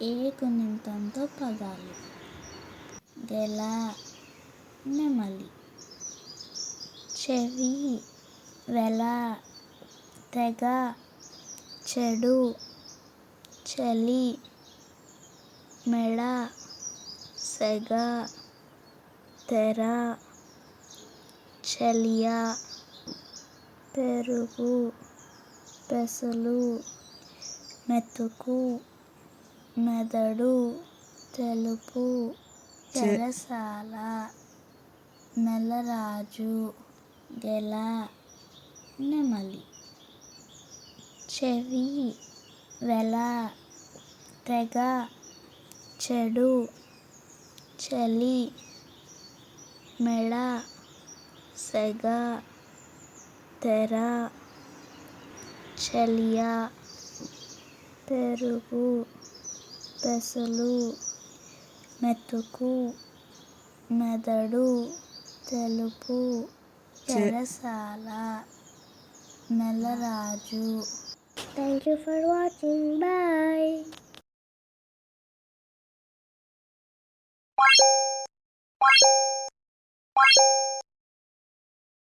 ఏ గుణింతంతో పదాలు. గెల, నెమలి. చెవి, వెల, తెగ, చెడు, చలి. మెడ, సెగ, తెర, చెలియ. పెరుగు, పెసలు, మెతుకు, మెదడు, తెలుపు. చెరసాల, నెలరాజు. గెల, నెమలి. చెవి, వెల, తెగ, చెడు, చలి. మెడ, సెగ, తెర, చెలియ. పెరుగు, పెసలు, మెతుకు, మెదడు, తెలుపు. చెరసాల, నెలరాజు. Thank you for watching. Bye.